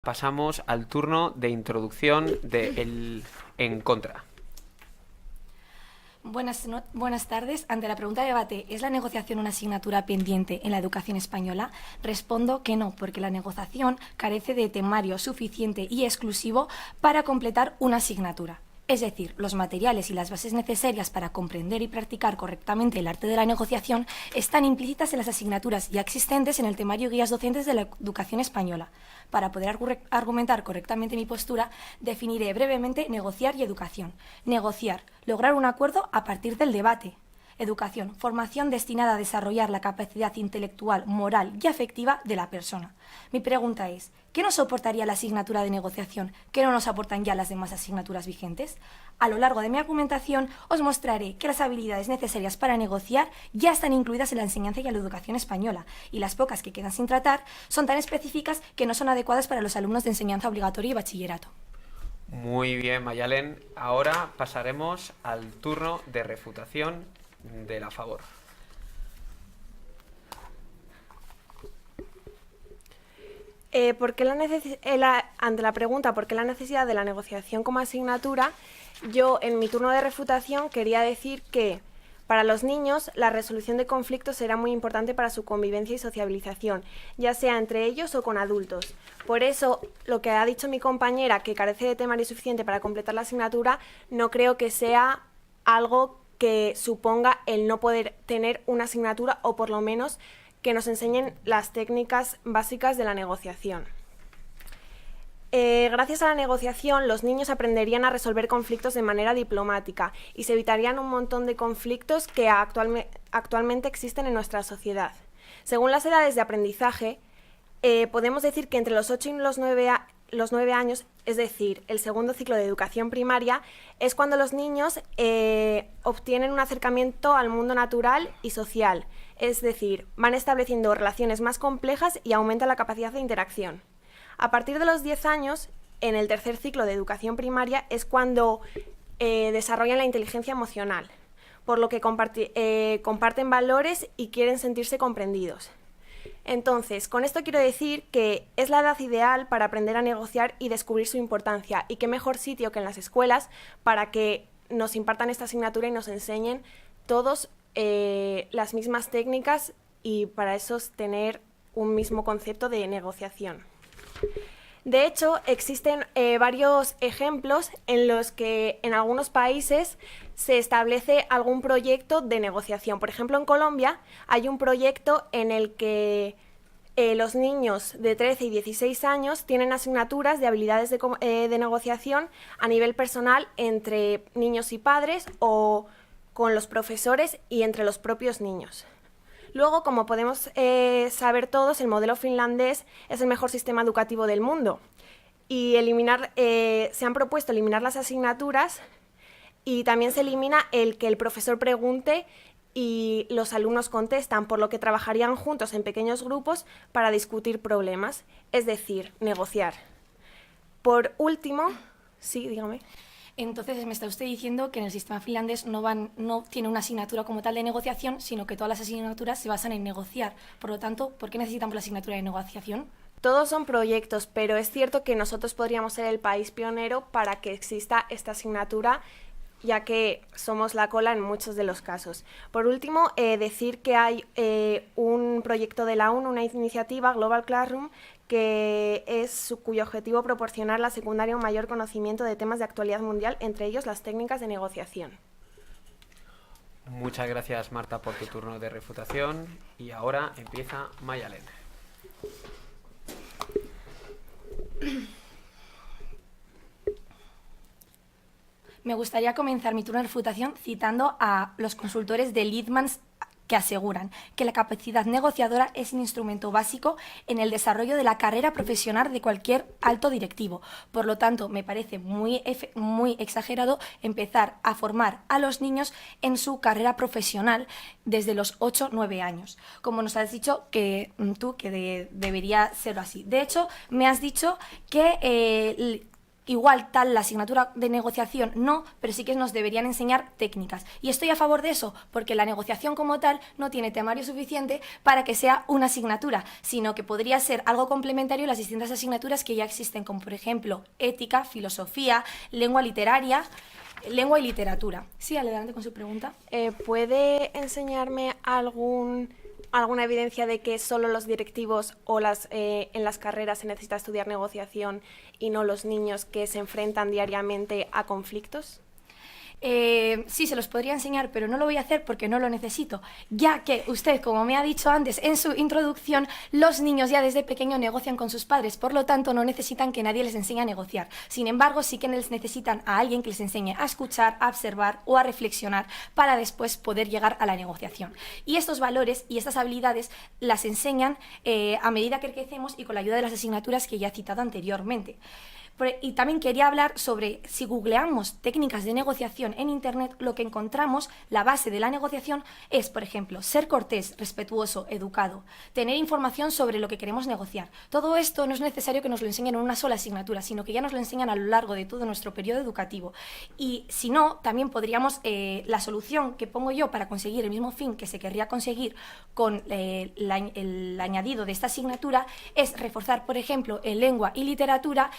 Pasamos al turno de introducción de el en contra. Buenas tardes. Ante la pregunta de debate, ¿es la negociación una asignatura pendiente en la educación española? Respondo que no, porque la negociación carece de temario suficiente y exclusivo para completar una asignatura. Es decir, los materiales y las bases necesarias para comprender y practicar correctamente el arte de la negociación están implícitas en las asignaturas ya existentes en el temario y guías docentes de la educación española. Para poder argumentar correctamente mi postura, definiré brevemente negociar y educación. Negociar, lograr un acuerdo a partir del debate. Educación, formación destinada a desarrollar la capacidad intelectual, moral y afectiva de la persona. Mi pregunta es, ¿qué nos soportaría la asignatura de negociación que no nos aportan ya las demás asignaturas vigentes? A lo largo de mi argumentación os mostraré que las habilidades necesarias para negociar ya están incluidas en la enseñanza y en la educación española, y las pocas que quedan sin tratar son tan específicas que no son adecuadas para los alumnos de enseñanza obligatoria y bachillerato. Muy bien, Mayalen. Ahora pasaremos al turno de refutación de la favor. Ante la pregunta ¿por qué la necesidad de la negociación como asignatura?, yo en mi turno de refutación quería decir que para los niños la resolución de conflictos será muy importante para su convivencia y sociabilización, ya sea entre ellos o con adultos. Por eso, lo que ha dicho mi compañera, que carece de temario suficiente para completar la asignatura, no creo que sea algo que suponga el no poder tener una asignatura, o por lo menos que nos enseñen las técnicas básicas de la negociación. Gracias a la negociación, los niños aprenderían a resolver conflictos de manera diplomática y se evitarían un montón de conflictos que actualmente existen en nuestra sociedad. Según las edades de aprendizaje, podemos decir que entre los 8 y los 9 años, es decir, el segundo ciclo de educación primaria, es cuando los niños obtienen un acercamiento al mundo natural y social, es decir, van estableciendo relaciones más complejas y aumenta la capacidad de interacción. A partir de los 10 años, en el tercer ciclo de educación primaria, es cuando desarrollan la inteligencia emocional, por lo que comparten valores y quieren sentirse comprendidos. Entonces, con esto quiero decir que es la edad ideal para aprender a negociar y descubrir su importancia, y qué mejor sitio que en las escuelas para que nos impartan esta asignatura y nos enseñen todos las mismas técnicas, y para eso tener un mismo concepto de negociación. De hecho, existen varios ejemplos en los que en algunos países se establece algún proyecto de negociación. Por ejemplo, en Colombia hay un proyecto en el que los niños de 13 y 16 años tienen asignaturas de habilidades de negociación a nivel personal entre niños y padres, o con los profesores y entre los propios niños. Luego, como podemos saber todos, el modelo finlandés es el mejor sistema educativo del mundo, y se han propuesto eliminar las asignaturas, y también se elimina el que el profesor pregunte y los alumnos contestan, por lo que trabajarían juntos en pequeños grupos para discutir problemas, es decir, negociar. Por último, sí, dígame. Entonces, me está usted diciendo que en el sistema finlandés no tiene una asignatura como tal de negociación, sino que todas las asignaturas se basan en negociar. Por lo tanto, ¿por qué necesitamos la asignatura de negociación? Todos son proyectos, pero es cierto que nosotros podríamos ser el país pionero para que exista esta asignatura, ya que somos la cola en muchos de los casos. Por último, decir que hay un proyecto de la ONU, una iniciativa, Global Classroom, cuyo objetivo proporcionar a la secundaria un mayor conocimiento de temas de actualidad mundial, entre ellos las técnicas de negociación. Muchas gracias, Marta, por tu turno de refutación. Y ahora empieza Mayalen. Me gustaría comenzar mi turno de refutación citando a los consultores de Littmans, que aseguran que la capacidad negociadora es un instrumento básico en el desarrollo de la carrera profesional de cualquier alto directivo. Por lo tanto, me parece muy exagerado empezar a formar a los niños en su carrera profesional desde los 8-9 años, como nos has dicho que debería ser así. De hecho, me has dicho que igual tal la asignatura de negociación no, pero sí que nos deberían enseñar técnicas. Y estoy a favor de eso, porque la negociación como tal no tiene temario suficiente para que sea una asignatura, sino que podría ser algo complementario a las distintas asignaturas que ya existen, como por ejemplo ética, filosofía, lengua literaria, lengua y literatura. Sí, adelante con su pregunta. ¿Puede enseñarme alguna evidencia de que solo los directivos o en las carreras se necesita estudiar negociación y no los niños que se enfrentan diariamente a conflictos? Sí, se los podría enseñar, pero no lo voy a hacer porque no lo necesito, ya que usted, como me ha dicho antes en su introducción, los niños ya desde pequeños negocian con sus padres, por lo tanto no necesitan que nadie les enseñe a negociar. Sin embargo, sí que les necesitan a alguien que les enseñe a escuchar, a observar o a reflexionar para después poder llegar a la negociación. Y estos valores y estas habilidades las enseñan a medida que crecemos y con la ayuda de las asignaturas que ya he citado anteriormente. Y también quería hablar sobre, si googleamos técnicas de negociación en Internet, lo que encontramos, la base de la negociación es, por ejemplo, ser cortés, respetuoso, educado, tener información sobre lo que queremos negociar. Todo esto no es necesario que nos lo enseñen en una sola asignatura, sino que ya nos lo enseñan a lo largo de todo nuestro periodo educativo. Y si no, también podríamos, la solución que pongo yo para conseguir el mismo fin que se querría conseguir con el añadido de esta asignatura es reforzar, por ejemplo, en lengua y literatura,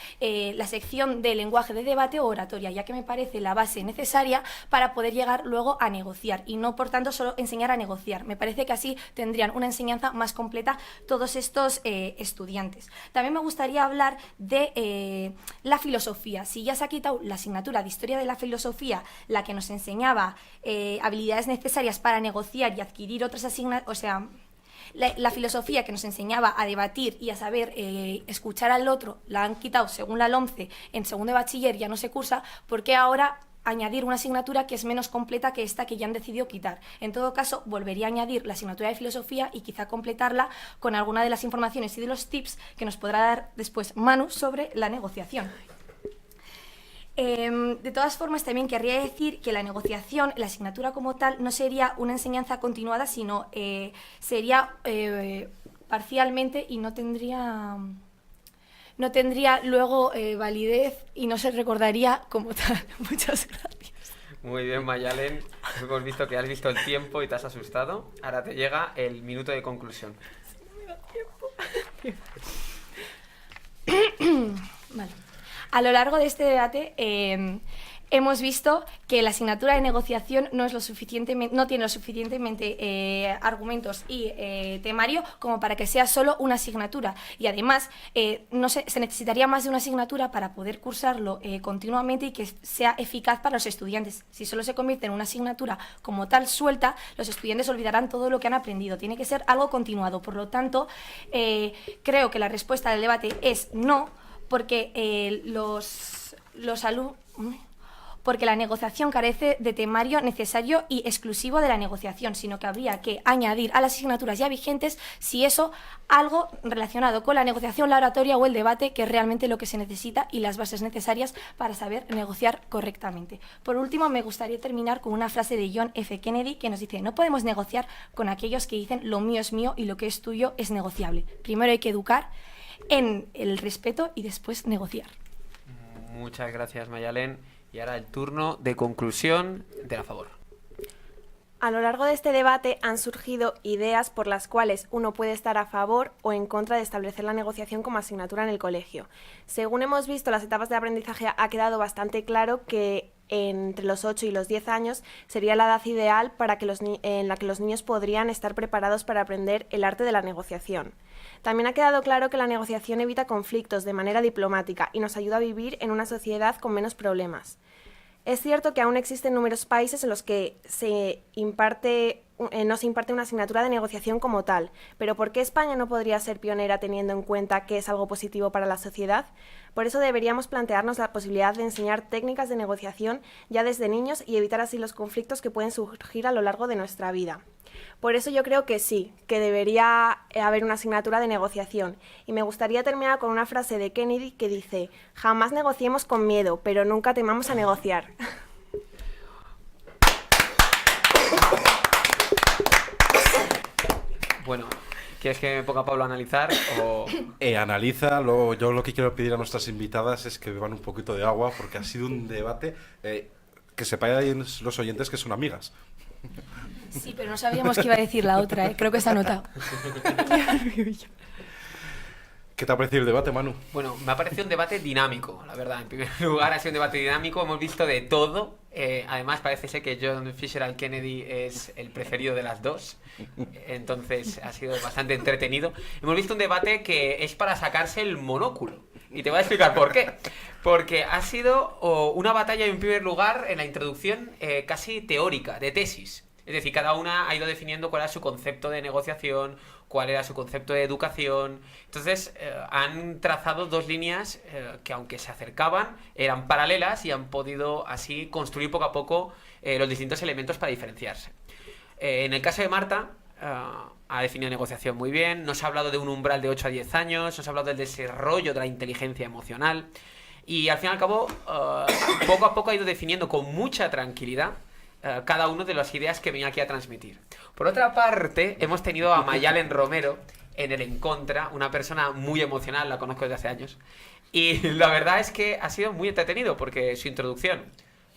la sección de lenguaje de debate o oratoria, ya que me parece la base necesaria para poder llegar luego a negociar y no, por tanto, solo enseñar a negociar. Me parece que así tendrían una enseñanza más completa todos estos estudiantes. También me gustaría hablar de la filosofía. Si ya se ha quitado la asignatura de Historia de la Filosofía, la que nos enseñaba habilidades necesarias para negociar y adquirir otras asignaturas, o sea, la filosofía que nos enseñaba a debatir y a saber escuchar al otro, la han quitado según la LOMCE en segundo de bachiller, ya no se cursa, porque ahora añadir una asignatura que es menos completa que esta que ya han decidido quitar. En todo caso, volvería a añadir la asignatura de filosofía y quizá completarla con alguna de las informaciones y de los tips que nos podrá dar después Manu sobre la negociación. De todas formas, también querría decir que la negociación, la asignatura como tal, no sería una enseñanza continuada, sino sería parcialmente y no tendría luego validez y no se recordaría como tal. Muchas gracias. Muy bien, Mayalen. Hemos visto que has visto el tiempo y te has asustado. Ahora te llega el minuto de conclusión. Vale. A lo largo de este debate hemos visto que la asignatura de negociación no tiene lo suficientemente argumentos y temario como para que sea solo una asignatura. Y además se necesitaría más de una asignatura para poder cursarlo continuamente y que sea eficaz para los estudiantes. Si solo se convierte en una asignatura como tal suelta, los estudiantes olvidarán todo lo que han aprendido. Tiene que ser algo continuado. Por lo tanto, creo que la respuesta del debate es no, porque porque la negociación carece de temario necesario y exclusivo de la negociación, sino que habría que añadir a las asignaturas ya vigentes, si eso, algo relacionado con la negociación, la oratoria o el debate, que es realmente lo que se necesita y las bases necesarias para saber negociar correctamente. Por último, me gustaría terminar con una frase de John F. Kennedy que nos dice: no podemos negociar con aquellos que dicen lo mío es mío y lo que es tuyo es negociable. Primero hay que educar en el respeto y después negociar. Muchas gracias, Mayalen. Y ahora el turno de conclusión de la favor. A lo largo de este debate han surgido ideas por las cuales uno puede estar a favor o en contra de establecer la negociación como asignatura en el colegio. Según hemos visto, las etapas de aprendizaje ha quedado bastante claro que entre los 8 y los 10 años sería la edad ideal en la que los niños podrían estar preparados para aprender el arte de la negociación. También ha quedado claro que la negociación evita conflictos de manera diplomática y nos ayuda a vivir en una sociedad con menos problemas. Es cierto que aún existen numerosos países en los que no se imparte una asignatura de negociación como tal, pero ¿por qué España no podría ser pionera teniendo en cuenta que es algo positivo para la sociedad? Por eso deberíamos plantearnos la posibilidad de enseñar técnicas de negociación ya desde niños y evitar así los conflictos que pueden surgir a lo largo de nuestra vida. Por eso yo creo que sí, que debería haber una asignatura de negociación. Y me gustaría terminar con una frase de Kennedy que dice: jamás negociemos con miedo, pero nunca temamos a negociar. Bueno, ¿Quieres que me ponga Pablo a analizar o...? Analiza, yo lo que quiero pedir a nuestras invitadas es que beban un poquito de agua, porque ha sido un debate que sepáis los oyentes que son amigas. Sí, pero no sabíamos qué iba a decir la otra, ¿eh? Creo que está anotado. ¿Qué te ha parecido el debate, Manu? Bueno, me ha parecido un debate dinámico, la verdad. En primer lugar, ha sido un debate dinámico, hemos visto de todo. Además, parece ser que John Fitzgerald Kennedy es el preferido de las dos. Entonces, ha sido bastante entretenido. Hemos visto un debate que es para sacarse el monóculo. Y te voy a explicar por qué. Porque ha sido una batalla, en primer lugar, en la introducción casi teórica, de tesis. Es decir, cada una ha ido definiendo cuál era su concepto de negociación, cuál era su concepto de educación. Entonces, han trazado dos líneas que, aunque se acercaban, eran paralelas y han podido así construir poco a poco los distintos elementos para diferenciarse. En el caso de Marta, ha definido negociación muy bien, nos ha hablado de un umbral de 8 a 10 años, nos ha hablado del desarrollo de la inteligencia emocional y, al fin y al cabo, poco a poco ha ido definiendo con mucha tranquilidad cada una de las ideas que venía aquí a transmitir. Por otra parte, hemos tenido a Mayalen Romero en el En Contra, una persona muy emocional, la conozco desde hace años, y la verdad es que ha sido muy entretenido porque su introducción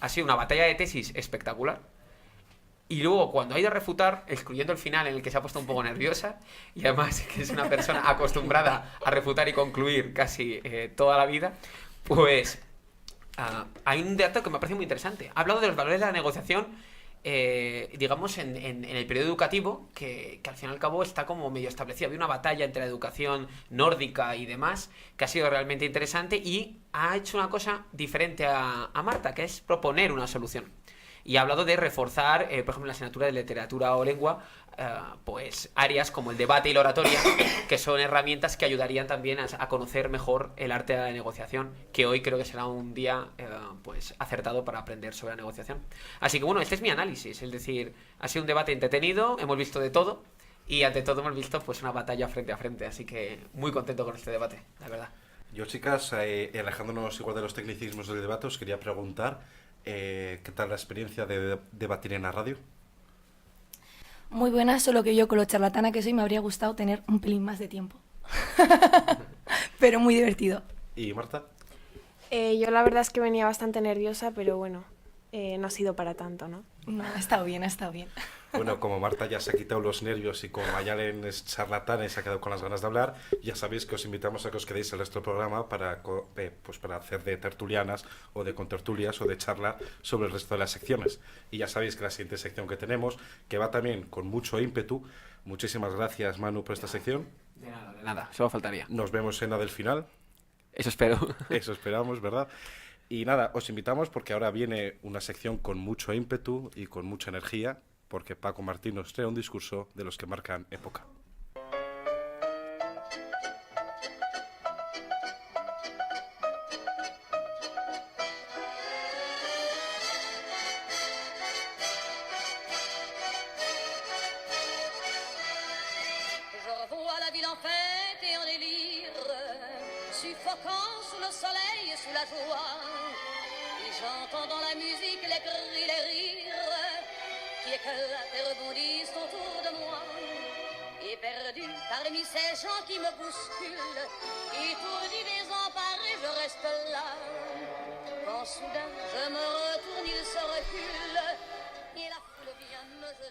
ha sido una batalla de tesis espectacular, y luego cuando ha ido a refutar, excluyendo el final en el que se ha puesto un poco nerviosa, y además que es una persona acostumbrada a refutar y concluir casi toda la vida, pues... hay un dato que me parece muy interesante. Ha hablado de los valores de la negociación, digamos, en el periodo educativo, que al fin y al cabo está como medio establecido. Había una batalla entre la educación nórdica y demás, que ha sido realmente interesante y ha hecho una cosa diferente a Marta, que es proponer una solución. Y ha hablado de reforzar, por ejemplo, en la asignatura de literatura o lengua, pues áreas como el debate y la oratoria, que son herramientas que ayudarían también a conocer mejor el arte de la negociación, que hoy creo que será un día pues acertado para aprender sobre la negociación. Así que bueno, este es mi análisis, es decir, ha sido un debate entretenido, hemos visto de todo y ante todo hemos visto pues una batalla frente a frente, así que muy contento con este debate, la verdad. Yo, chicas, alejándonos igual de los tecnicismos del debate, os quería preguntar ¿qué tal la experiencia de debatir en la radio? Muy buena, solo que yo con lo charlatana que soy me habría gustado tener un pelín más de tiempo. Pero muy divertido. ¿Y Marta? Yo la verdad es que venía bastante nerviosa, pero bueno, no ha sido para tanto, ¿no? No, ha estado bien, ha estado bien. Bueno, como Marta ya se ha quitado los nervios y como Mayalen es charlatana y se ha quedado con las ganas de hablar, ya sabéis que os invitamos a que os quedéis el resto del programa para hacer de tertulianas o de contertulias o de charla sobre el resto de las secciones. Y ya sabéis que la siguiente sección que tenemos, que va también con mucho ímpetu. Muchísimas gracias, Manu, por esta sección. De nada, solo faltaría. Nos vemos en la del final. Eso espero. Eso esperamos, ¿verdad? Y nada, os invitamos porque ahora viene una sección con mucho ímpetu y con mucha energía, porque Paco Martín nos trae un discurso de los que marcan época.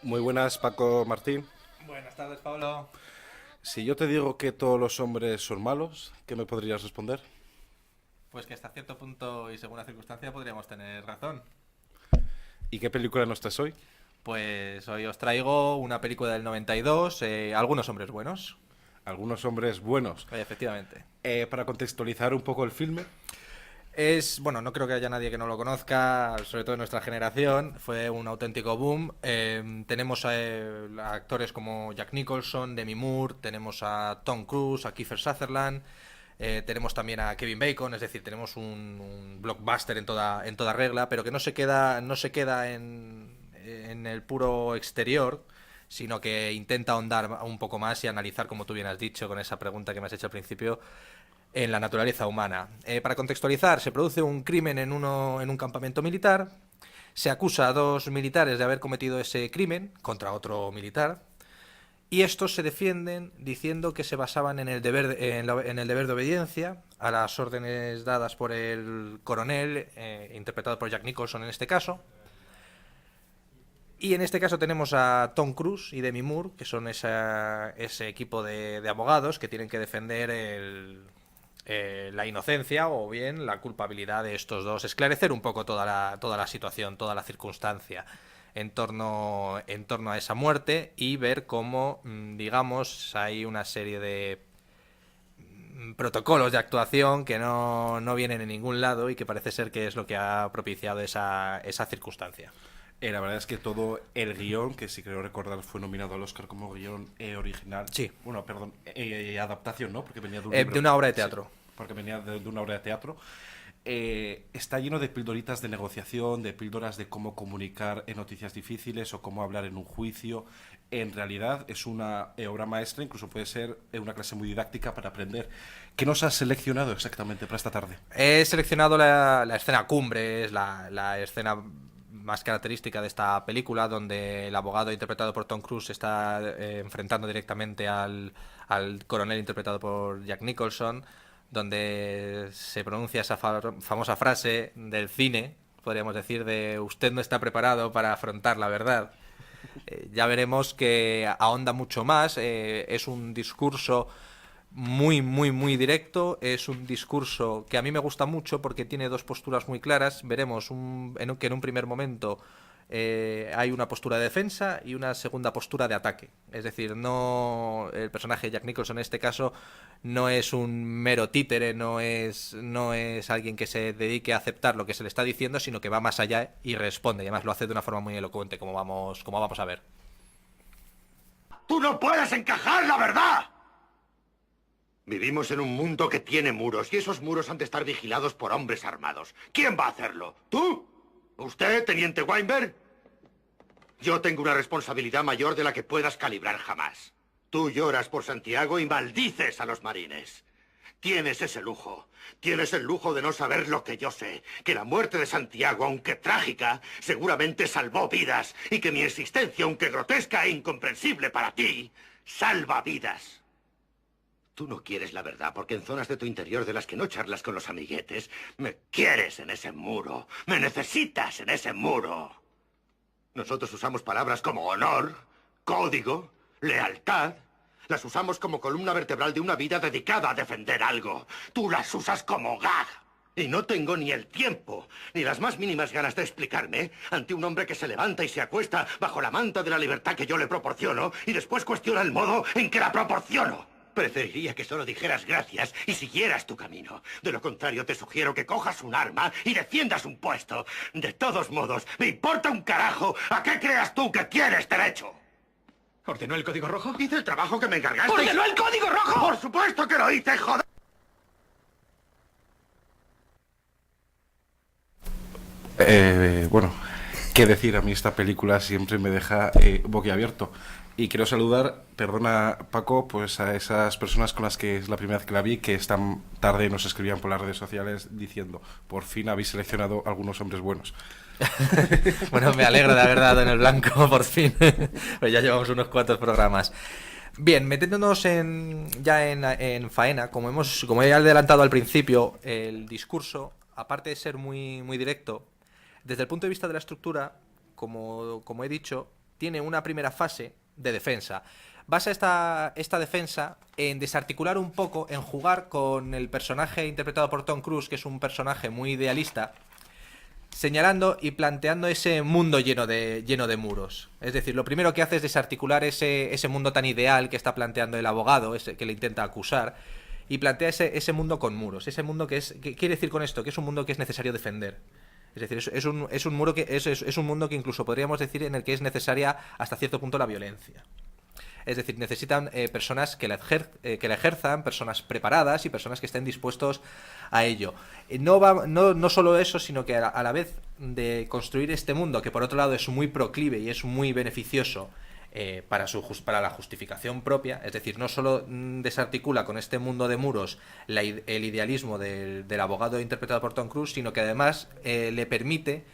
Muy buenas, Paco Martín. Buenas tardes, Pablo. Si yo te digo que todos los hombres son malos, ¿qué me podrías responder? Pues que hasta cierto punto y según la circunstancia podríamos tener razón. ¿Y qué película nos traes hoy? Pues hoy os traigo una película del 92, Algunos hombres buenos. Algunos hombres buenos. Efectivamente. Para contextualizar un poco el filme. Bueno, no creo que haya nadie que no lo conozca, sobre todo en nuestra generación. Fue un auténtico boom. Tenemos a actores como Jack Nicholson, Demi Moore, tenemos a Tom Cruise, a Kiefer Sutherland, tenemos también a Kevin Bacon, es decir, tenemos un blockbuster en toda regla, pero que no se queda en el puro exterior, sino que intenta ahondar un poco más y analizar, como tú bien has dicho, con esa pregunta que me has hecho al principio, en la naturaleza humana. Para contextualizar, se produce un crimen en un campamento militar, se acusa a dos militares de haber cometido ese crimen contra otro militar, Y estos se defienden diciendo que se basaban en el deber de obediencia a las órdenes dadas por el coronel, interpretado por Jack Nicholson en este caso. Y en este caso tenemos a Tom Cruise y Demi Moore, que son ese equipo de abogados que tienen que defender la inocencia o bien la culpabilidad de estos dos, esclarecer un poco toda la situación, toda la circunstancia en torno a esa muerte y ver cómo, digamos, hay una serie de protocolos de actuación que no vienen en ningún lado y que parece ser que es lo que ha propiciado esa circunstancia. La verdad es que todo el guión, que si creo recordar fue nominado al Oscar como guión original. Sí. Bueno, perdón, adaptación, ¿no? Porque venía de un libro. De una obra de teatro. Sí, porque venía de una obra de teatro. Está lleno de píldoritas de negociación, de píldoras de cómo comunicar en noticias difíciles o cómo hablar en un juicio. En realidad es una obra maestra, incluso puede ser una clase muy didáctica para aprender. ¿Qué nos has seleccionado exactamente para esta tarde? He seleccionado la escena cumbre, es la escena más característica de esta película, donde el abogado interpretado por Tom Cruise está enfrentando directamente al coronel interpretado por Jack Nicholson, donde se pronuncia esa famosa frase del cine, podríamos decir, de usted no está preparado para afrontar la verdad. Ya veremos que ahonda mucho más, es un discurso muy, muy, muy directo, es un discurso que a mí me gusta mucho porque tiene dos posturas muy claras. Veremos que en un primer momento hay una postura de defensa y una segunda postura de ataque. Es decir, el personaje de Jack Nicholson en este caso no es un mero títere, no es alguien que se dedique a aceptar lo que se le está diciendo, sino que va más allá y responde. Y además lo hace de una forma muy elocuente, como vamos a ver. ¡Tú no puedes encajar la verdad! Vivimos en un mundo que tiene muros y esos muros han de estar vigilados por hombres armados. ¿Quién va a hacerlo? ¿Tú? ¿Usted, teniente Weinberg? Yo tengo una responsabilidad mayor de la que puedas calibrar jamás. Tú lloras por Santiago y maldices a los marines. Tienes ese lujo. Tienes el lujo de no saber lo que yo sé. Que la muerte de Santiago, aunque trágica, seguramente salvó vidas. Y que mi existencia, aunque grotesca e incomprensible para ti, salva vidas. Tú no quieres la verdad porque en zonas de tu interior de las que no charlas con los amiguetes, me quieres en ese muro. Me necesitas en ese muro. Nosotros usamos palabras como honor, código, lealtad. Las usamos como columna vertebral de una vida dedicada a defender algo. Tú las usas como gag. Y no tengo ni el tiempo, ni las más mínimas ganas de explicarme ante un hombre que se levanta y se acuesta bajo la manta de la libertad que yo le proporciono y después cuestiona el modo en que la proporciono. Preferiría que solo dijeras gracias y siguieras tu camino. De lo contrario, te sugiero que cojas un arma y defiendas un puesto. De todos modos, me importa un carajo a qué creas tú que tienes derecho. ¿Ordenó el código rojo? Hice el trabajo que me encargaste. ¡Ordenó el código rojo! ¡Por supuesto que lo hice, joder! Bueno, qué decir, a mí esta película siempre me deja boquiabierto. Y quiero saludar, perdona Paco, pues a esas personas con las que es la primera vez que la vi, que esta tarde nos escribían por las redes sociales diciendo, por fin habéis seleccionado algunos hombres buenos. Bueno, me alegro de haber dado en el blanco, por fin. Pues ya llevamos unos cuantos programas. Bien, metiéndonos ya en faena, como he adelantado al principio, el discurso, aparte de ser muy, muy directo, desde el punto de vista de la estructura, como he dicho, tiene una primera fase de defensa. Basa esta defensa en desarticular un poco, en jugar con el personaje interpretado por Tom Cruise, que es un personaje muy idealista, señalando y planteando ese mundo lleno de muros. Es decir, lo primero que hace es desarticular ese mundo tan ideal que está planteando el abogado, que le intenta acusar, y plantea ese mundo con muros. Ese mundo ¿qué quiere decir con esto? Que es un mundo que es necesario defender. Es decir, es un mundo que incluso podríamos decir en el que es necesaria hasta cierto punto la violencia. Es decir, necesitan personas que la ejerzan, personas preparadas y personas que estén dispuestos a ello. No solo eso, sino que a la vez de construir este mundo, que por otro lado es muy proclive y es muy beneficioso para la justificación propia, es decir, no solo desarticula con este mundo de muros el idealismo del abogado interpretado por Tom Cruise, sino que además le permite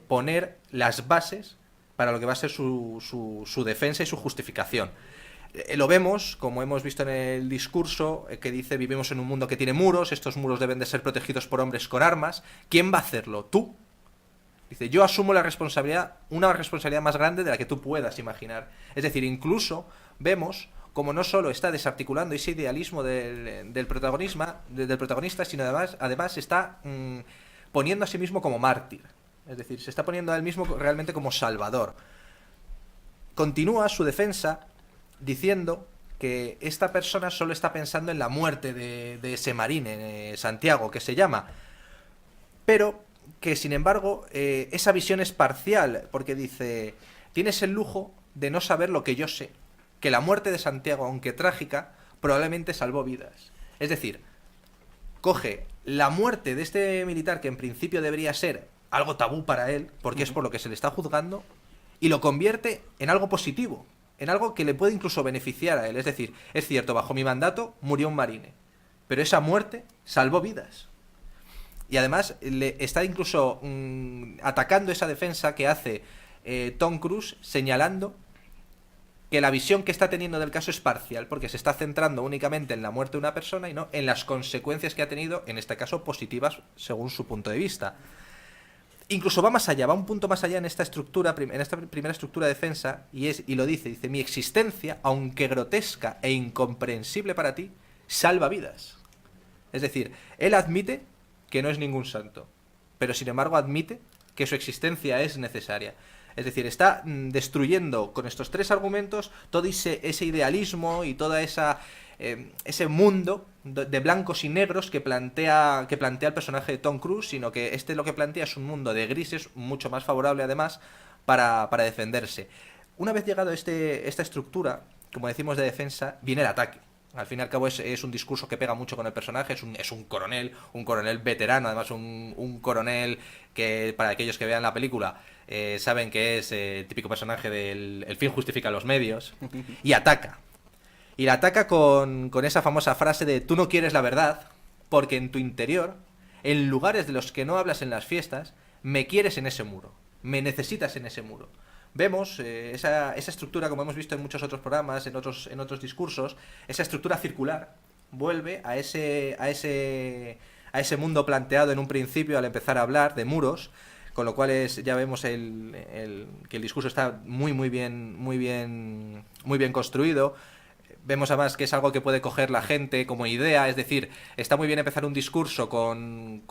poner las bases para lo que va a ser su defensa y su justificación. Lo vemos, como hemos visto en el discurso, que dice: vivimos en un mundo que tiene muros, estos muros deben de ser protegidos por hombres con armas. ¿Quién va a hacerlo? ¿Tú? Dice: yo asumo la responsabilidad, una responsabilidad más grande de la que tú puedas imaginar. Es decir, incluso vemos como no solo está desarticulando ese idealismo del protagonista, sino además está poniendo a sí mismo como mártir. Es decir, se está poniendo a él mismo realmente como salvador. Continúa su defensa diciendo que esta persona solo está pensando en la muerte de ese marine, Santiago, que se llama, pero que sin embargo esa visión es parcial, porque dice: tienes el lujo de no saber lo que yo sé, que la muerte de Santiago, aunque trágica, probablemente salvó vidas. Es decir, coge la muerte de este militar, que en principio debería ser algo tabú para él, porque es por lo que se le está juzgando, y lo convierte en algo positivo, en algo que le puede incluso beneficiar a él. Es decir, es cierto, bajo mi mandato murió un marine, pero esa muerte salvó vidas. Y además le está incluso atacando esa defensa que hace Tom Cruise, señalando que la visión que está teniendo del caso es parcial, porque se está centrando únicamente en la muerte de una persona y no en las consecuencias que ha tenido, en este caso positivas, según su punto de vista. Incluso va más allá, va un punto más allá en esta estructura, en esta primera estructura de defensa, y lo dice: mi existencia, aunque grotesca e incomprensible para ti, salva vidas. Es decir, él admite que no es ningún santo, pero sin embargo admite que su existencia es necesaria. Es decir, está destruyendo con estos tres argumentos todo ese idealismo y toda ese mundo de blancos y negros que plantea el personaje de Tom Cruise, sino que lo que plantea es un mundo de grises mucho más favorable además para defenderse. Una vez llegado a esta estructura, como decimos, de defensa, viene el ataque. Al fin y al cabo es un discurso que pega mucho con el personaje, es un coronel veterano, además un coronel que, para aquellos que vean la película, saben que es el típico personaje del el fin justifica los medios, y ataca. Y la ataca con esa famosa frase de: tú no quieres la verdad, porque en tu interior, en lugares de los que no hablas en las fiestas, me quieres en ese muro, me necesitas en ese muro. Vemos esa estructura, como hemos visto en muchos otros programas, en otros discursos, esa estructura circular vuelve a ese mundo planteado en un principio al empezar a hablar de muros, con lo cual ya vemos que el discurso está muy bien construido. Vemos además que es algo que puede coger la gente como idea, es decir, está muy bien empezar un discurso con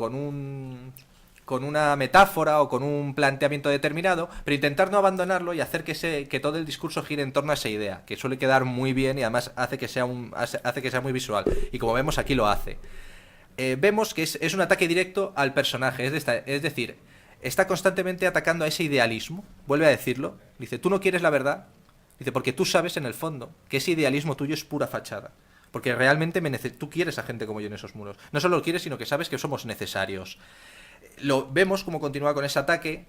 una metáfora o con un planteamiento determinado, pero intentar no abandonarlo y hacer que todo el discurso gire en torno a esa idea, que suele quedar muy bien y además hace que sea muy visual. Y como vemos, aquí lo hace. Vemos que es un ataque directo al personaje, es decir, está constantemente atacando a ese idealismo. Vuelve a decirlo, dice: tú no quieres la verdad, dice, porque tú sabes en el fondo que ese idealismo tuyo es pura fachada. Porque realmente tú quieres a gente como yo en esos muros. No solo lo quieres, sino que sabes que somos necesarios. Lo vemos como continúa con ese ataque.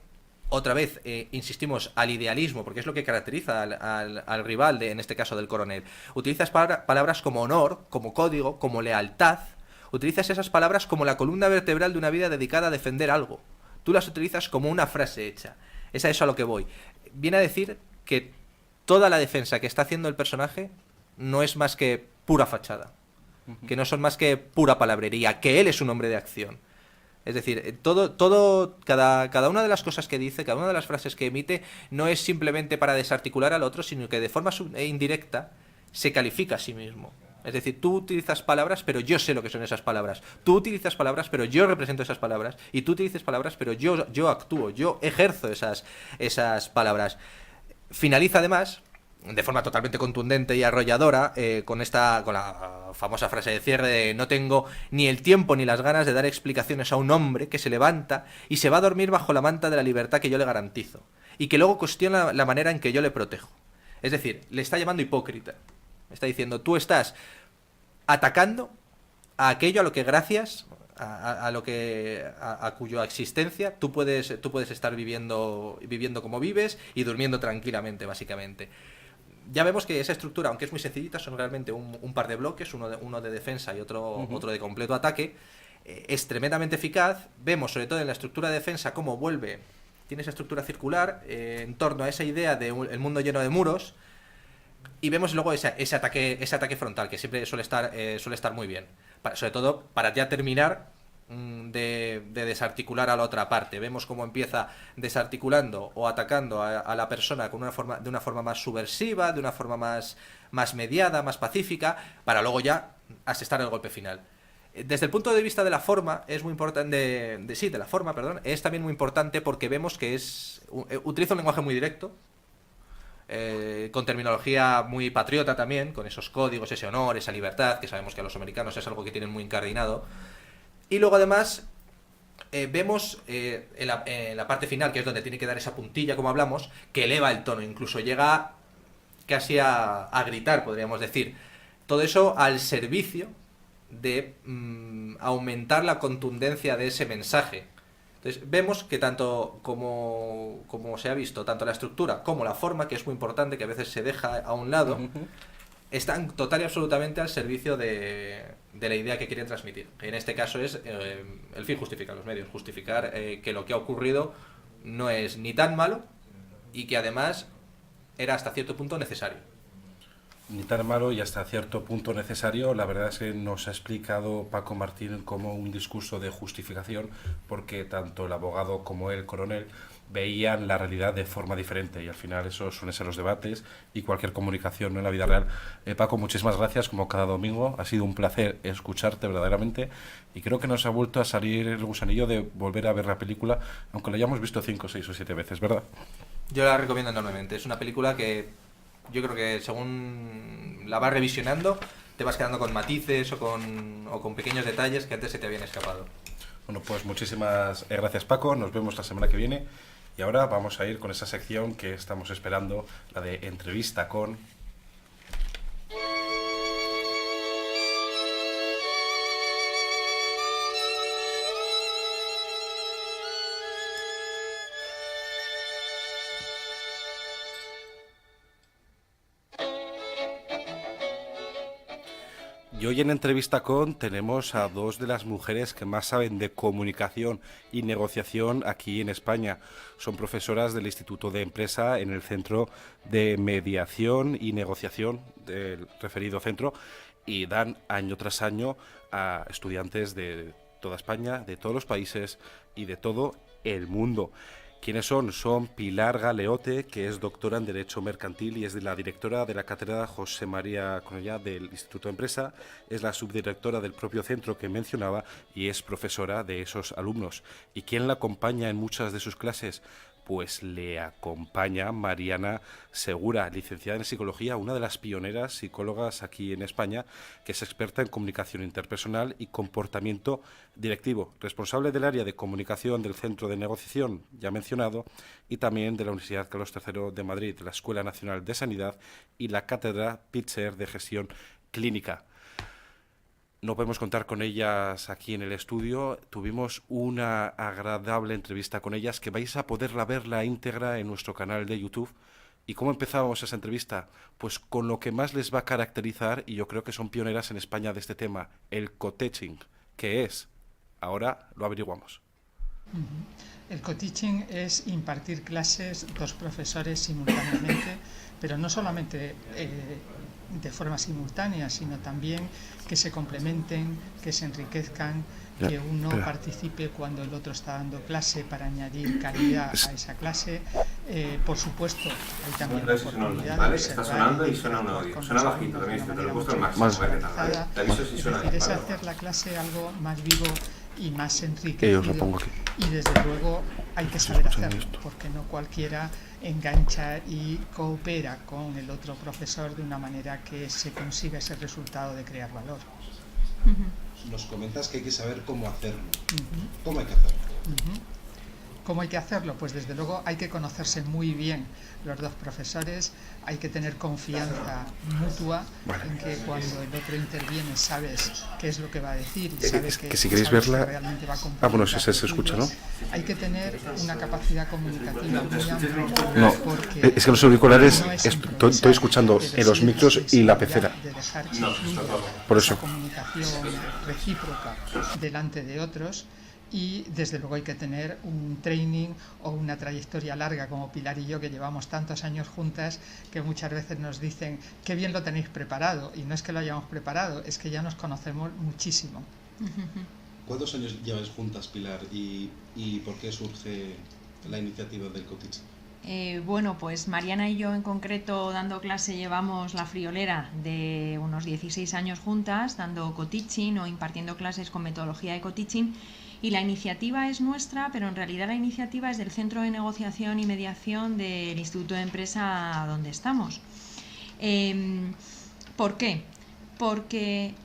Otra vez, insistimos, al idealismo, porque es lo que caracteriza al rival, en este caso del coronel. Utilizas palabras como honor, como código, como lealtad. Utilizas esas palabras como la columna vertebral de una vida dedicada a defender algo. Tú las utilizas como una frase hecha. Es a eso a lo que voy. Viene a decir que toda la defensa que está haciendo el personaje no es más que pura fachada. Que no son más que pura palabrería. Que él es un hombre de acción. Es decir, cada una de las cosas que dice, cada una de las frases que emite, no es simplemente para desarticular al otro, sino que de forma indirecta se califica a sí mismo. Es decir, tú utilizas palabras, pero yo sé lo que son esas palabras. Tú utilizas palabras, pero yo represento esas palabras. Y tú utilizas palabras, pero yo actúo, yo ejerzo esas palabras. Finaliza además, de forma totalmente contundente y arrolladora, con la famosa frase de cierre de: no tengo ni el tiempo ni las ganas de dar explicaciones a un hombre que se levanta y se va a dormir bajo la manta de la libertad que yo le garantizo, y que luego cuestiona la manera en que yo le protejo. Es decir, le está llamando hipócrita. Está diciendo: tú estás atacando a aquello a lo que gracias a cuya existencia tú puedes estar viviendo como vives y durmiendo tranquilamente, básicamente. Ya vemos que esa estructura, aunque es muy sencillita, son realmente un par de bloques, uno de defensa y otro de completo ataque. Es tremendamente eficaz. Vemos, sobre todo en la estructura de defensa, cómo tiene esa estructura circular en torno a esa idea de el mundo lleno de muros. Y vemos luego ese ataque frontal, que siempre suele estar muy bien. Sobre todo para ya terminar de desarticular a la otra parte. Vemos cómo empieza desarticulando o atacando a la persona de una forma más subversiva, de una forma más mediada, más pacífica, para luego ya asestar el golpe final. Desde el punto de vista de la forma, es muy importante, es también muy importante porque vemos que utiliza un lenguaje muy directo, con terminología muy patriota también, con esos códigos, ese honor, esa libertad, que sabemos que a los americanos es algo que tienen muy incardinado. Y luego además vemos en la parte final, que es donde tiene que dar esa puntilla, como hablamos, que eleva el tono, incluso llega casi a gritar, podríamos decir. Todo eso al servicio de aumentar la contundencia de ese mensaje. Entonces vemos que tanto como se ha visto, tanto la estructura como la forma, que es muy importante, que a veces se deja a un lado, están total y absolutamente al servicio de la idea que quieren transmitir. En este caso es el fin justifica los medios, justificar que lo que ha ocurrido no es ni tan malo y que además era hasta cierto punto necesario. Ni tan malo y hasta cierto punto necesario. La verdad es que nos ha explicado Paco Martín como un discurso de justificación, porque tanto el abogado como el coronel veían la realidad de forma diferente, y al final esos suelen ser los debates y cualquier comunicación en la vida real. Paco, muchísimas gracias, como cada domingo. Ha sido un placer escucharte verdaderamente, y creo que nos ha vuelto a salir el gusanillo de volver a ver la película, aunque la hayamos visto 5, 6 o 7 veces, ¿verdad? Yo la recomiendo enormemente. Es una película que yo creo que según la vas revisionando te vas quedando con matices o con pequeños detalles que antes se te habían escapado. Bueno, pues muchísimas gracias, Paco. Nos vemos la semana que viene. Y ahora vamos a ir con esa sección que estamos esperando, la de entrevista con... Y hoy en Entrevista con tenemos a dos de las mujeres que más saben de comunicación y negociación aquí en España. Son profesoras del Instituto de Empresa en el Centro de Mediación y Negociación del referido centro, y dan año tras año a estudiantes de toda España, de todos los países y de todo el mundo. ¿Quiénes son? Son Pilar Galeote, que es doctora en Derecho Mercantil y es la directora de la cátedra José María Conellá del Instituto de Empresa, es la subdirectora del propio centro que mencionaba y es profesora de esos alumnos. ¿Y quién la acompaña en muchas de sus clases? Pues le acompaña Mariana Segura, licenciada en Psicología, una de las pioneras psicólogas aquí en España, que es experta en comunicación interpersonal y comportamiento directivo, responsable del área de comunicación del Centro de Negociación, ya mencionado, y también de la Universidad Carlos III de Madrid, de la Escuela Nacional de Sanidad y la Cátedra Pitzer de Gestión Clínica. No podemos contar con ellas aquí en el estudio. Tuvimos una agradable entrevista con ellas que vais a poderla ver la íntegra en nuestro canal de YouTube. ¿Y cómo empezábamos esa entrevista? Pues con lo que más les va a caracterizar, y yo creo que son pioneras en España de este tema, el co-teaching. ¿Qué es? Ahora lo averiguamos. El co-teaching es impartir clases dos profesores simultáneamente, pero no solamente de forma simultánea, sino también que se complementen, que se enriquezcan, que uno participe cuando el otro está dando clase para añadir calidad a esa clase. Por supuesto, hay también la oportunidad de observar. Está sonando y suena un audio. Suena bajito también, te lo he puesto al máximo. Es hacer la clase algo más vivo y más enriquecido. Y desde luego hay que saber hacerlo, porque no cualquiera engancha y coopera con el otro profesor de una manera que se consiga ese resultado de crear valor. Nos comentas que hay que saber cómo hacerlo. ¿Cómo hay que hacerlo? ¿Cómo hay que hacerlo? Pues desde luego hay que conocerse muy bien los dos profesores, hay que tener confianza mutua en que cuando el otro interviene sabes qué es lo que va a decir y sabes que si queréis verla, realmente va a cumplir. bueno, si se escucha, ¿no? Hay que tener una capacidad comunicativa muy amplia. No, es que los auriculares estoy escuchando en los micros y la pecera. Por eso. Comunicación recíproca delante de otros. y desde luego hay que tener un training o una trayectoria larga como Pilar y yo, que llevamos tantos años juntas, que muchas veces nos dicen qué bien lo tenéis preparado, y no es que lo hayamos preparado, es que ya nos conocemos muchísimo. ¿Cuántos años lleváis juntas, Pilar, y por qué surge la iniciativa del co-teaching? Bueno, pues Mariana y yo en concreto dando clase llevamos la friolera de unos 16 años juntas, dando co-teaching o impartiendo clases con metodología de co-teaching, y la iniciativa es nuestra, pero en realidad la iniciativa es del Centro de Negociación y Mediación del Instituto de Empresa donde estamos. ¿Por qué? Porque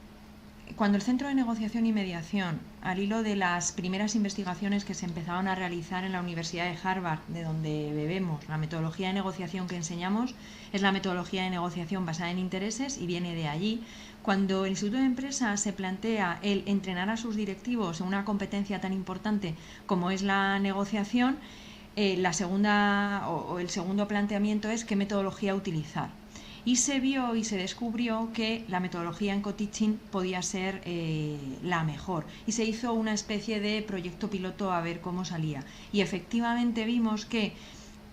cuando el Centro de Negociación y Mediación, al hilo de las primeras investigaciones que se empezaban a realizar en la Universidad de Harvard, de donde bebemos, la metodología de negociación que enseñamos es la metodología de negociación basada en intereses y viene de allí. Cuando el Instituto de Empresa se plantea el entrenar a sus directivos en una competencia tan importante como es la negociación, el segundo planteamiento es qué metodología utilizar. Y se vio y se descubrió que la metodología en co-teaching podía ser la mejor. Y se hizo una especie de proyecto piloto a ver cómo salía. Y efectivamente vimos que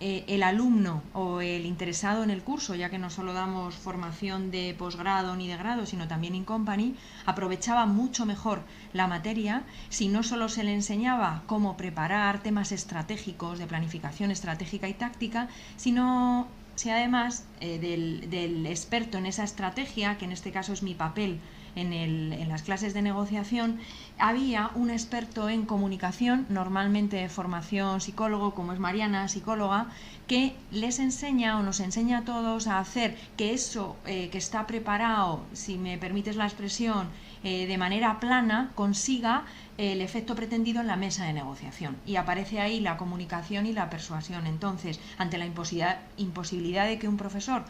el alumno o el interesado en el curso, ya que no solo damos formación de posgrado ni de grado, sino también in company, aprovechaba mucho mejor la materia si no solo se le enseñaba cómo preparar temas estratégicos de planificación estratégica y táctica, sino si además del experto en esa estrategia, que en este caso es mi papel en las clases de negociación, había un experto en comunicación, normalmente de formación psicólogo, como es Mariana, psicóloga, que les enseña o nos enseña a todos a hacer que eso que está preparado, si me permites la expresión, de manera plana, consiga el efecto pretendido en la mesa de negociación. Y aparece ahí la comunicación y la persuasión. Entonces, ante la imposibilidad de que un profesor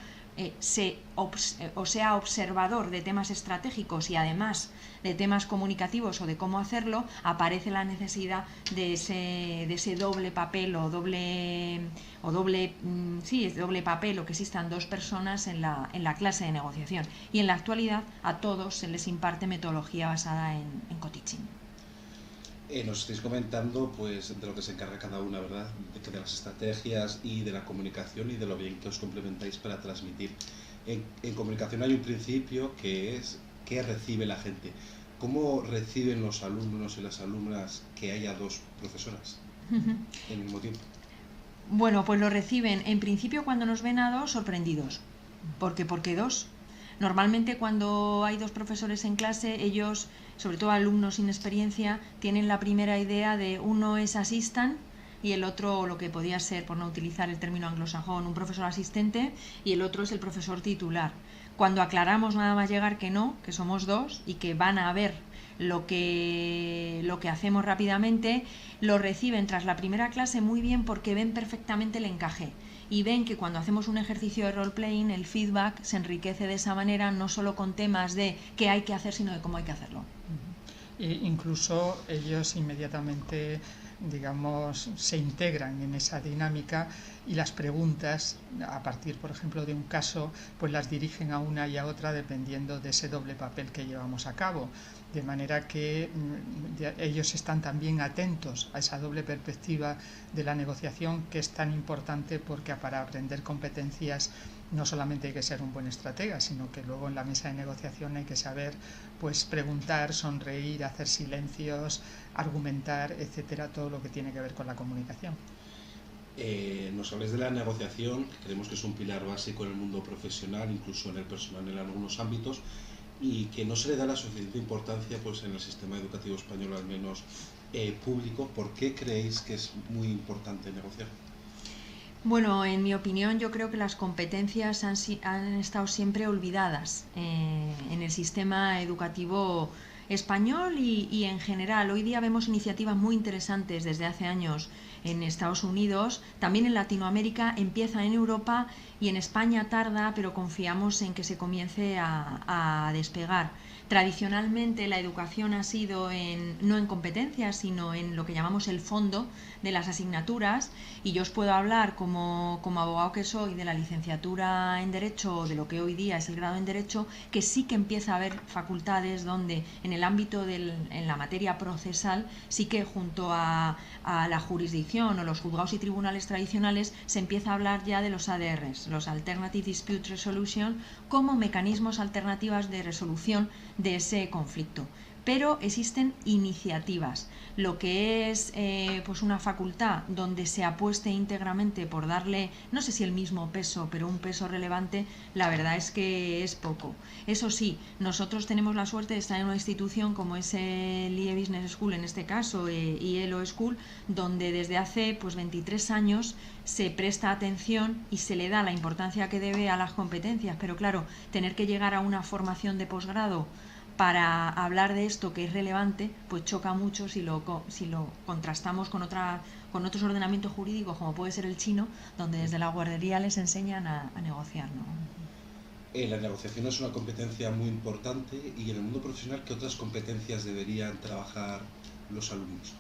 sea observador de temas estratégicos y además de temas comunicativos o de cómo hacerlo, aparece la necesidad de ese doble papel doble papel, o que existan dos personas en la clase de negociación. Y en la actualidad a todos se les imparte metodología basada en co-teaching. Nos estáis comentando pues de lo que se encarga cada una, ¿verdad? De las estrategias y de la comunicación y de lo bien que os complementáis para transmitir. En comunicación hay un principio que es ¿qué recibe la gente? ¿Cómo reciben los alumnos y las alumnas que haya dos profesoras en el mismo tiempo? Bueno, pues lo reciben en principio cuando nos ven a dos sorprendidos. ¿Por qué dos? Normalmente cuando hay dos profesores en clase, ellos, sobre todo alumnos sin experiencia, tienen la primera idea de uno es assistant y el otro, lo que podía ser, por no utilizar el término anglosajón, un profesor asistente, y el otro es el profesor titular. Cuando aclaramos nada más llegar que no, que somos dos y que van a ver lo que hacemos rápidamente, lo reciben tras la primera clase muy bien porque ven perfectamente el encaje. Y ven que cuando hacemos un ejercicio de role-playing, el feedback se enriquece de esa manera, no solo con temas de qué hay que hacer, sino de cómo hay que hacerlo. Incluso ellos inmediatamente, digamos, se integran en esa dinámica y las preguntas, a partir, por ejemplo, de un caso, pues las dirigen a una y a otra dependiendo de ese doble papel que llevamos a cabo. De manera que ellos están también atentos a esa doble perspectiva de la negociación, que es tan importante, porque para aprender competencias no solamente hay que ser un buen estratega, sino que luego en la mesa de negociación hay que saber pues preguntar, sonreír, hacer silencios, argumentar, etcétera, todo lo que tiene que ver con la comunicación. Nos habléis de la negociación, que creemos que es un pilar básico en el mundo profesional, incluso en el personal en algunos ámbitos, y que no se le da la suficiente importancia pues en el sistema educativo español, al menos público. ¿Por qué creéis que es muy importante negociar? Bueno, en mi opinión, yo creo que las competencias han estado siempre olvidadas en el sistema educativo español y en general. Hoy día vemos iniciativas muy interesantes desde hace años en Estados Unidos, también en Latinoamérica, empieza en Europa y en España tarda, pero confiamos en que se comience a despegar. Tradicionalmente la educación ha sido no en competencias, sino en lo que llamamos el fondo de las asignaturas, y yo os puedo hablar como abogado que soy de la licenciatura en Derecho, o de lo que hoy día es el grado en Derecho, que sí que empieza a haber facultades donde en el ámbito en la materia procesal sí que junto a la jurisdicción o los juzgados y tribunales tradicionales se empieza a hablar ya de los ADRs, los Alternative Dispute Resolution, como mecanismos alternativas de resolución de ese conflicto. Pero existen iniciativas. Lo que es pues una facultad donde se apueste íntegramente por darle, no sé si el mismo peso, pero un peso relevante, la verdad es que es poco. Eso sí, nosotros tenemos la suerte de estar en una institución como es el IE Business School, en este caso, y el Law School, donde desde hace pues 23 años se presta atención y se le da la importancia que debe a las competencias. Pero claro, tener que llegar a una formación de posgrado para hablar de esto que es relevante, pues choca mucho si lo contrastamos con otros ordenamientos jurídicos, como puede ser el chino, donde desde la guardería les enseñan a negociar, ¿no? La negociación es una competencia muy importante, y en el mundo profesional, ¿qué otras competencias deberían trabajar los alumnos?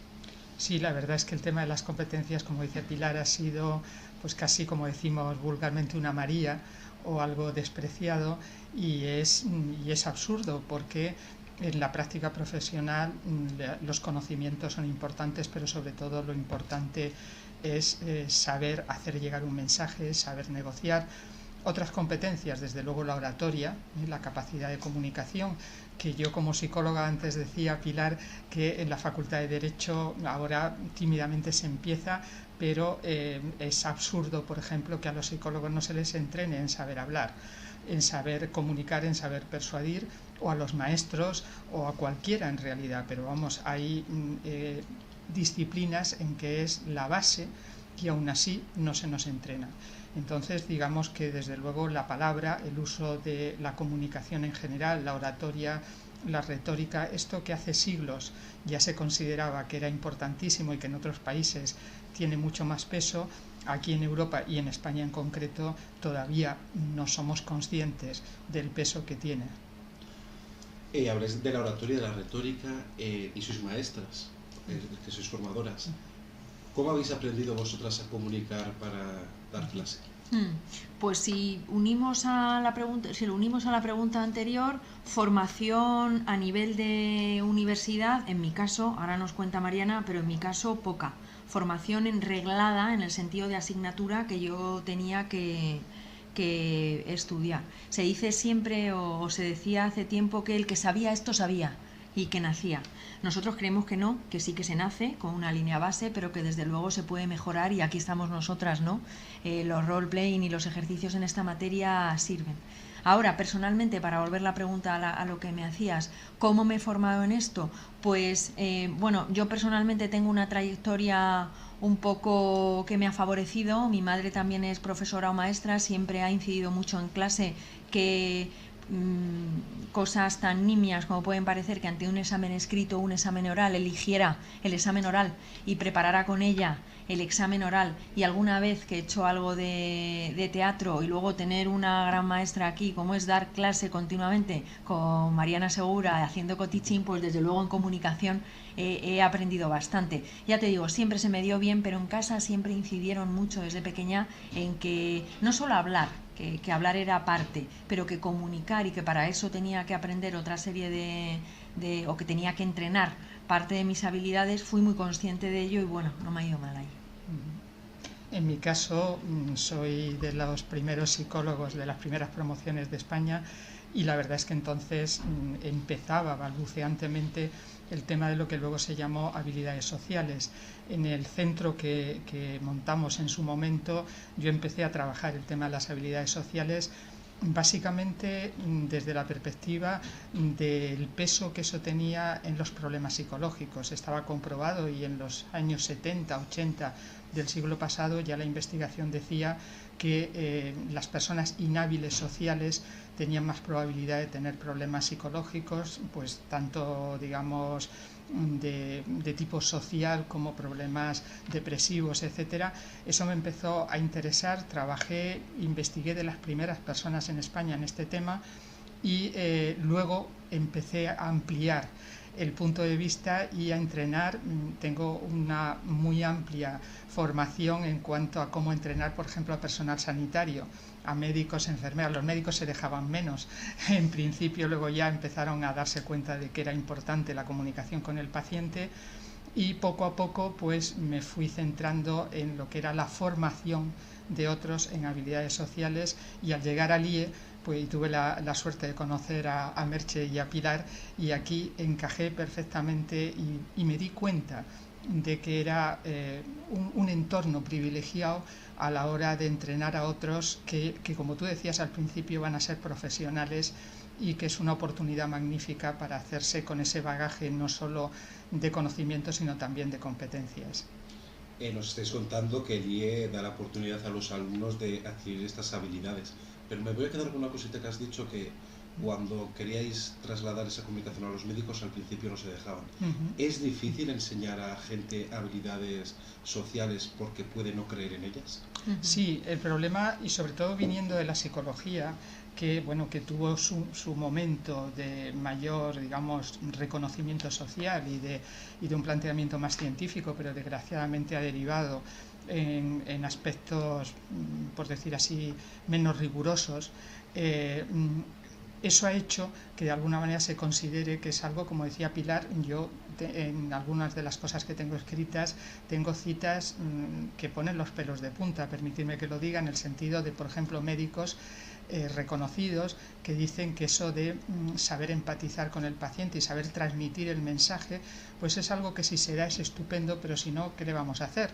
Sí, la verdad es que el tema de las competencias, como dice Pilar, ha sido pues casi, como decimos vulgarmente, una María, o algo despreciado, y es absurdo, porque en la práctica profesional los conocimientos son importantes, pero sobre todo lo importante es saber hacer llegar un mensaje, saber negociar. Otras competencias, desde luego la oratoria, la capacidad de comunicación, que yo como psicóloga antes decía, Pilar, que en la Facultad de Derecho ahora tímidamente se empieza, pero es absurdo, por ejemplo, que a los psicólogos no se les entrene en saber hablar, en saber comunicar, en saber persuadir, o a los maestros, o a cualquiera en realidad, pero vamos, hay disciplinas en que es la base y aún así no se nos entrena. Entonces, digamos que desde luego la palabra, el uso de la comunicación en general, la oratoria, la retórica, esto que hace siglos ya se consideraba que era importantísimo y que en otros países tiene mucho más peso, aquí en Europa y en España en concreto todavía no somos conscientes del peso que tiene. Habláis de la oratoria, de la retórica, y sois maestras, que sois formadoras. ¿Cómo habéis aprendido vosotras a comunicar para dar clase? Pues si lo unimos a la pregunta anterior, formación a nivel de universidad, en mi caso, ahora nos cuenta Mariana, pero en mi caso poca. Formación reglada en el sentido de asignatura que yo tenía que estudiar. Se dice siempre, o se decía hace tiempo, que el que sabía esto sabía y que nacía. Nosotros creemos que no, que sí que se nace con una línea base, pero que desde luego se puede mejorar, y aquí estamos nosotras, ¿no? Los role-playing y los ejercicios en esta materia sirven. Ahora, personalmente, para volver la pregunta a lo que me hacías, ¿cómo me he formado en esto? Pues, bueno, yo personalmente tengo una trayectoria un poco que me ha favorecido. Mi madre también es profesora o maestra, siempre ha incidido mucho en clase que cosas tan nimias como pueden parecer, que ante un examen escrito o un examen oral eligiera el examen oral y preparara con ella el examen oral, y alguna vez que he hecho algo de teatro, y luego tener una gran maestra aquí como es dar clase continuamente con Mariana Segura haciendo co-teaching, pues desde luego en comunicación he aprendido bastante. Ya te digo, siempre se me dio bien, pero en casa siempre incidieron mucho desde pequeña en que no solo hablar, que hablar era parte, pero que comunicar, y que para eso tenía que aprender otra serie o que tenía que entrenar parte de mis habilidades. Fui muy consciente de ello y bueno, no me ha ido mal ahí. En mi caso, soy de los primeros psicólogos de las primeras promociones de España, y la verdad es que entonces empezaba balbuceantemente el tema de lo que luego se llamó habilidades sociales. En el centro que montamos en su momento, yo empecé a trabajar el tema de las habilidades sociales, básicamente desde la perspectiva del peso que eso tenía en los problemas psicológicos. Estaba comprobado, y en los años 70, 80 del siglo pasado ya la investigación decía que las personas inhábiles sociales tenían más probabilidad de tener problemas psicológicos, pues tanto, digamos, de tipo social como problemas depresivos, etcétera. Eso me empezó a interesar, trabajé, investigué de las primeras personas en España en este tema, y luego empecé a ampliar el punto de vista y a entrenar. Tengo una muy amplia formación en cuanto a cómo entrenar, por ejemplo, a personal sanitario, a médicos, enfermeras. Los médicos se dejaban menos en principio, luego ya empezaron a darse cuenta de que era importante la comunicación con el paciente, y poco a poco pues me fui centrando en lo que era la formación de otros en habilidades sociales, y al llegar al IE pues tuve la suerte de conocer a Merche y a Pilar, y aquí encajé perfectamente y me di cuenta de que era un entorno privilegiado a la hora de entrenar a otros que, como tú decías al principio, van a ser profesionales, y que es una oportunidad magnífica para hacerse con ese bagaje no solo de conocimientos sino también de competencias. Nos estáis contando que el IE da la oportunidad a los alumnos de adquirir estas habilidades, pero me voy a quedar con una cosita que has dicho, que cuando queríais trasladar esa comunicación a los médicos al principio no se dejaban. ¿Es difícil enseñar a gente habilidades sociales porque puede no creer en ellas? Sí, el problema, y sobre todo viniendo de la psicología, que bueno, que tuvo su momento de mayor, digamos, reconocimiento social y de un planteamiento más científico, pero desgraciadamente ha derivado en aspectos, por decir así, menos rigurosos. Eso ha hecho que de alguna manera se considere que es algo, como decía Pilar, yo en algunas de las cosas que tengo escritas tengo citas que ponen los pelos de punta, permitidme que lo diga, en el sentido de, por ejemplo, médicos reconocidos que dicen que eso de saber empatizar con el paciente y saber transmitir el mensaje, pues es algo que si se da es estupendo, pero si no, ¿qué le vamos a hacer?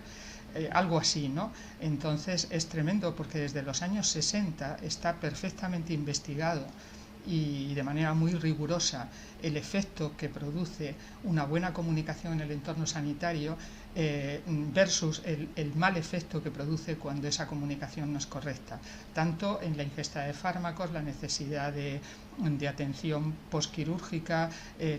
Algo así, ¿no? Entonces es tremendo, porque desde los años 60 está perfectamente investigado y de manera muy rigurosa el efecto que produce una buena comunicación en el entorno sanitario versus el mal efecto que produce cuando esa comunicación no es correcta, tanto en la ingesta de fármacos, la necesidad de atención postquirúrgica,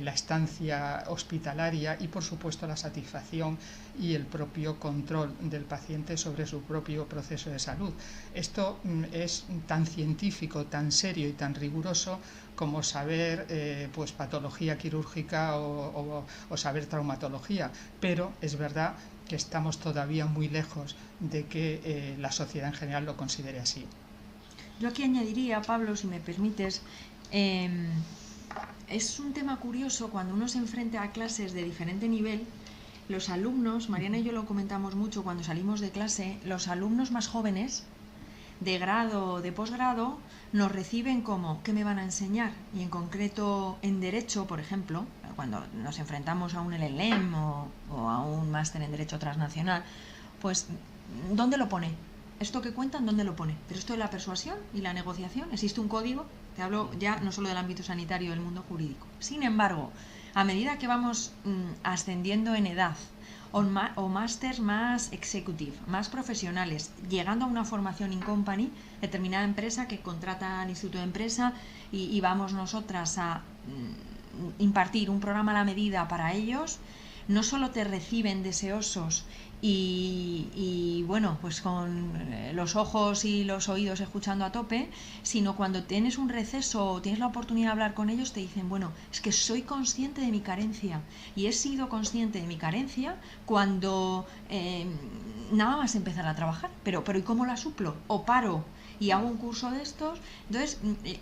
la estancia hospitalaria y por supuesto la satisfacción y el propio control del paciente sobre su propio proceso de salud. Esto es tan científico, tan serio y tan riguroso como saber pues patología quirúrgica o saber traumatología, pero es verdad que estamos todavía muy lejos de que la sociedad en general lo considere así. Yo aquí añadiría, Pablo, si me permites, es un tema curioso cuando uno se enfrenta a clases de diferente nivel. Los alumnos, Mariana y yo lo comentamos mucho cuando salimos de clase, los alumnos más jóvenes, de grado o de posgrado, nos reciben como ¿qué me van a enseñar? Y en concreto en Derecho, por ejemplo, cuando nos enfrentamos a un LLM o a un máster en Derecho Transnacional, pues ¿dónde lo pone? Esto que cuentan, ¿dónde lo pone? Pero esto de la persuasión y la negociación, ¿existe un código? Te hablo ya no solo del ámbito sanitario, del mundo jurídico. Sin embargo, a medida que vamos ascendiendo en edad, o másters más executive, más profesionales, llegando a una formación in company, determinada empresa que contrata al Instituto de Empresa y vamos nosotras a impartir un programa a la medida para ellos, no solo te reciben deseosos y bueno, pues con los ojos y los oídos escuchando a tope, sino cuando tienes un receso o tienes la oportunidad de hablar con ellos, te dicen, bueno, es que soy consciente de mi carencia y he sido consciente de mi carencia cuando nada más empezar a trabajar, pero ¿y cómo la suplo? O paro y hago un curso de estos. Entonces,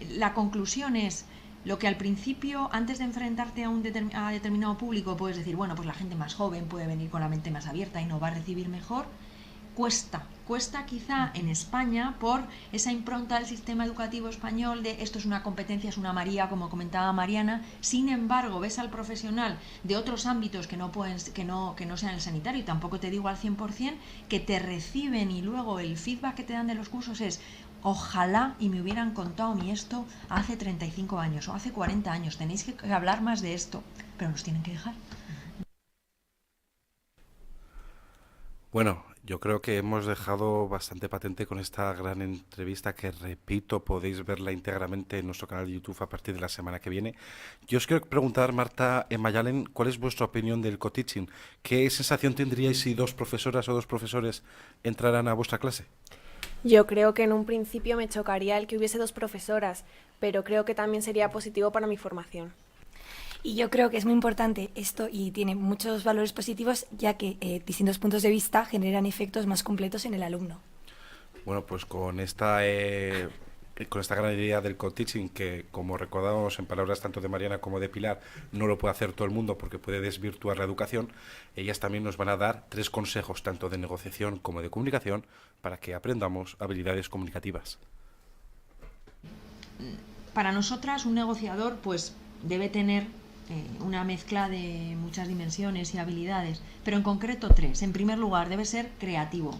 la conclusión es: lo que al principio, antes de enfrentarte a determinado público, puedes decir, bueno, pues la gente más joven puede venir con la mente más abierta y no va a recibir mejor, cuesta quizá en España por esa impronta del sistema educativo español de esto es una competencia, es una María, como comentaba Mariana. Sin embargo, ves al profesional de otros ámbitos que no sean el sanitario, y tampoco te digo al 100%, que te reciben y luego el feedback que te dan de los cursos es: ojalá y me hubieran contado a mí esto hace 35 años o hace 40 años, tenéis que hablar más de esto, pero nos tienen que dejar. Bueno, yo creo que hemos dejado bastante patente con esta gran entrevista, que repito, podéis verla íntegramente en nuestro canal de YouTube a partir de la semana que viene. Yo os quiero preguntar, Marta Mayalen, ¿cuál es vuestra opinión del co-teaching? ¿Qué sensación tendríais si dos profesoras o dos profesores entraran a vuestra clase? Yo creo que en un principio me chocaría el que hubiese 2 profesoras, pero creo que también sería positivo para mi formación. Y yo creo que es muy importante esto y tiene muchos valores positivos, ya que distintos puntos de vista generan efectos más completos en el alumno. Bueno, pues con esta gran idea del co-teaching, que como recordamos en palabras tanto de Mariana como de Pilar, no lo puede hacer todo el mundo porque puede desvirtuar la educación, ellas también nos van a dar 3 consejos tanto de negociación como de comunicación para que aprendamos habilidades comunicativas. Para nosotras, un negociador pues debe tener una mezcla de muchas dimensiones y habilidades, pero en concreto 3. En primer lugar, debe ser creativo.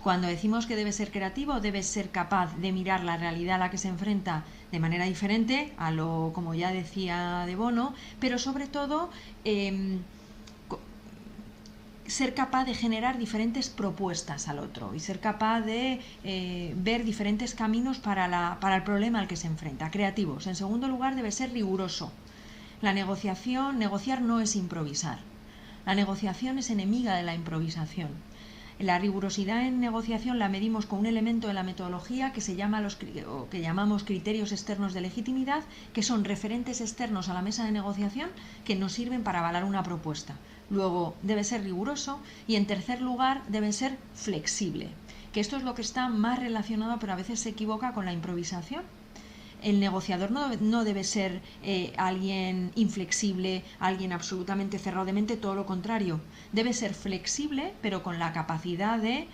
Cuando decimos que debe ser creativo, debe ser capaz de mirar la realidad a la que se enfrenta de manera diferente, a lo, como ya decía De Bono, pero sobre todo ser capaz de generar diferentes propuestas al otro y ser capaz de ver diferentes caminos para el problema al que se enfrenta. Creativos. En segundo lugar, debe ser riguroso. Negociar no es improvisar. La negociación es enemiga de la improvisación. La rigurosidad en negociación la medimos con un elemento de la metodología que que llamamos criterios externos de legitimidad, que son referentes externos a la mesa de negociación que nos sirven para avalar una propuesta. Luego debe ser riguroso y en tercer lugar debe ser flexible, que esto es lo que está más relacionado, pero a veces se equivoca, con la improvisación. El negociador no debe ser alguien inflexible, alguien absolutamente cerrado de mente, todo lo contrario. Debe ser flexible, pero con la capacidad de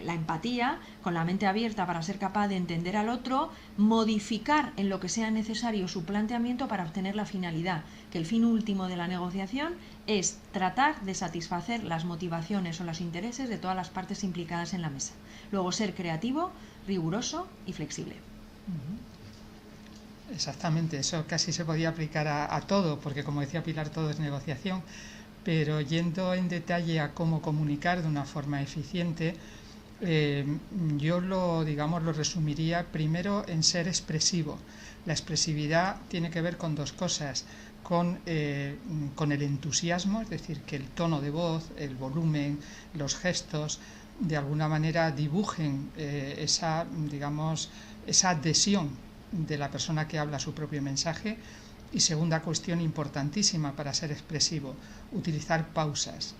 la empatía, con la mente abierta para ser capaz de entender al otro, modificar en lo que sea necesario su planteamiento para obtener la finalidad, que el fin último de la negociación es tratar de satisfacer las motivaciones o los intereses de todas las partes implicadas en la mesa. Luego, ser creativo, riguroso y flexible. Exactamente, eso casi se podía aplicar a todo, porque como decía Pilar, todo es negociación, pero yendo en detalle a cómo comunicar de una forma eficiente, yo lo resumiría primero en ser expresivo. La expresividad tiene que ver con 2 cosas, con el entusiasmo, es decir, que el tono de voz, el volumen, los gestos, de alguna manera dibujen esa adhesión de la persona que habla su propio mensaje. Y segunda cuestión importantísima para ser expresivo, utilizar pausas.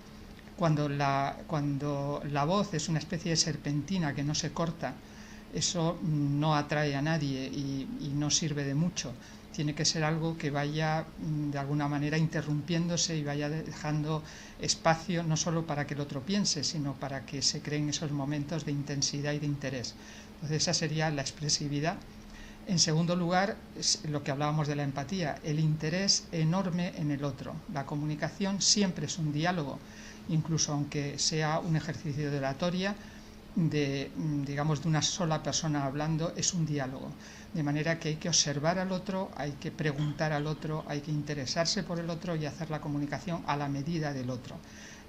Cuando la voz es una especie de serpentina que no se corta, eso no atrae a nadie y no sirve de mucho. Tiene que ser algo que vaya de alguna manera interrumpiéndose y vaya dejando espacio no solo para que el otro piense, sino para que se creen esos momentos de intensidad y de interés. Entonces esa sería la expresividad. En segundo lugar, lo que hablábamos de la empatía, el interés enorme en el otro. La comunicación siempre es un diálogo, incluso aunque sea un ejercicio de oratoria, de una sola persona hablando, es un diálogo. De manera que hay que observar al otro, hay que preguntar al otro, hay que interesarse por el otro y hacer la comunicación a la medida del otro.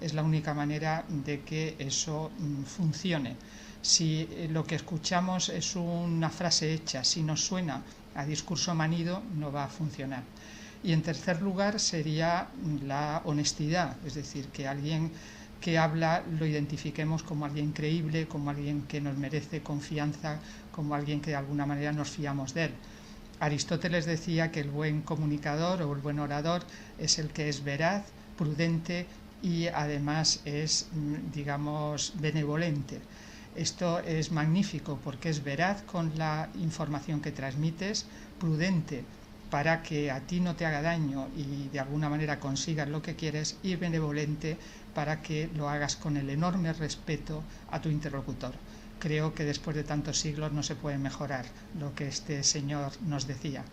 Es la única manera de que eso funcione. Si lo que escuchamos es una frase hecha, si nos suena a discurso manido, no va a funcionar. Y en tercer lugar sería la honestidad, es decir, que alguien que habla lo identifiquemos como alguien creíble, como alguien que nos merece confianza, como alguien que de alguna manera nos fiamos de él. Aristóteles decía que el buen comunicador o el buen orador es el que es veraz, prudente y además es, benevolente. Esto es magnífico porque es veraz con la información que transmites, prudente para que a ti no te haga daño y de alguna manera consigas lo que quieres, y benevolente para que lo hagas con el enorme respeto a tu interlocutor. Creo que después de tantos siglos no se puede mejorar lo que este señor nos decía.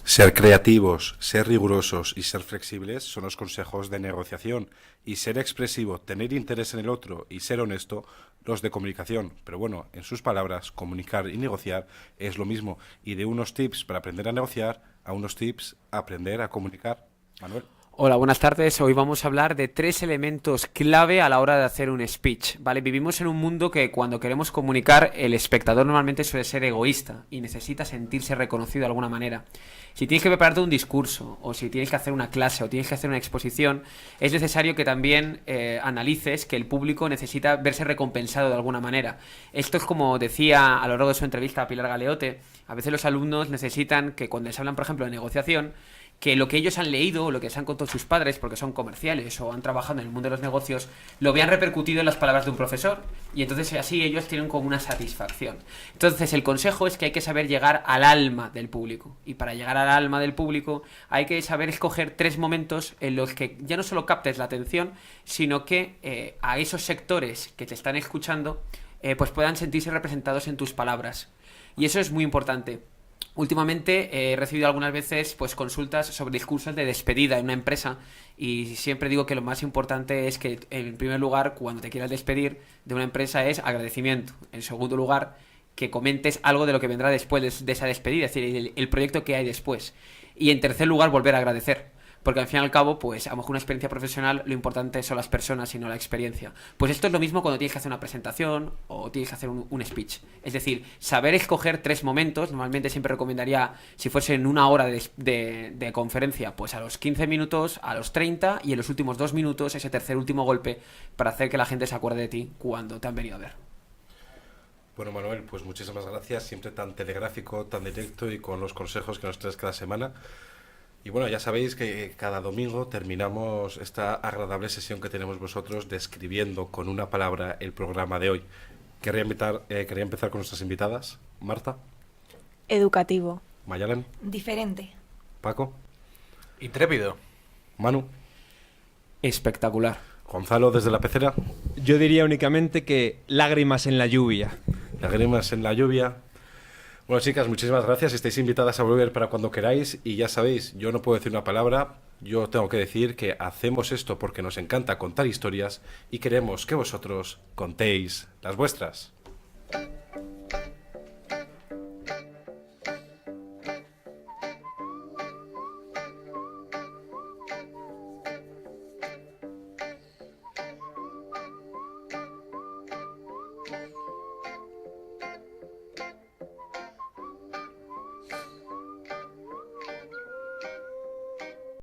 Ser creativos, ser rigurosos y ser flexibles son los consejos de negociación, y ser expresivo, tener interés en el otro y ser honesto, los de comunicación. Pero bueno, en sus palabras, comunicar y negociar es lo mismo, y de unos tips para aprender a negociar a unos tips a aprender a comunicar. Manuel. Hola, buenas tardes. Hoy vamos a hablar de 3 elementos clave a la hora de hacer un speech, ¿vale? Vivimos en un mundo que cuando queremos comunicar, el espectador normalmente suele ser egoísta y necesita sentirse reconocido de alguna manera. Si tienes que prepararte un discurso, o si tienes que hacer una clase, o tienes que hacer una exposición, es necesario que también analices que el público necesita verse recompensado de alguna manera. Esto es como decía a lo largo de su entrevista a Pilar Galeote, a veces los alumnos necesitan que cuando les hablan, por ejemplo, de negociación, que lo que ellos han leído o lo que les han contado sus padres, porque son comerciales o han trabajado en el mundo de los negocios, lo vean repercutido en las palabras de un profesor, y entonces así ellos tienen como una satisfacción. Entonces el consejo es que hay que saber llegar al alma del público, y para llegar al alma del público hay que saber escoger 3 momentos en los que ya no solo captes la atención, sino que a esos sectores que te están escuchando pues puedan sentirse representados en tus palabras, y eso es muy importante. Últimamente he recibido algunas veces pues consultas sobre discursos de despedida en una empresa, y siempre digo que lo más importante es que, en primer lugar, cuando te quieras despedir de una empresa, es agradecimiento. En segundo lugar, que comentes algo de lo que vendrá después de esa despedida, es decir, el proyecto que hay después. Y en tercer lugar, volver a agradecer. Porque al fin y al cabo, pues a lo mejor una experiencia profesional, lo importante son las personas y no la experiencia. Pues esto es lo mismo cuando tienes que hacer una presentación o tienes que hacer un speech. Es decir, saber escoger 3 momentos. Normalmente siempre recomendaría, si fuese en una hora de conferencia, pues a los 15 minutos, a los 30 y en los últimos 2 minutos, ese tercer último golpe para hacer que la gente se acuerde de ti cuando te han venido a ver. Bueno, Manuel, pues muchísimas gracias. Siempre tan telegráfico, tan directo y con los consejos que nos traes cada semana. Y bueno, ya sabéis que cada domingo terminamos esta agradable sesión que tenemos vosotros describiendo con una palabra el programa de hoy. Quería empezar con nuestras invitadas. Marta. Educativo. Mayalen. Diferente. Paco. Intrépido. Manu. Espectacular. Gonzalo, desde la pecera. Yo diría únicamente que lágrimas en la lluvia. Lágrimas en la lluvia. Bueno, chicas, muchísimas gracias. Estáis invitadas a volver para cuando queráis. Y ya sabéis, yo no puedo decir una palabra. Yo tengo que decir que hacemos esto porque nos encanta contar historias y queremos que vosotros contéis las vuestras.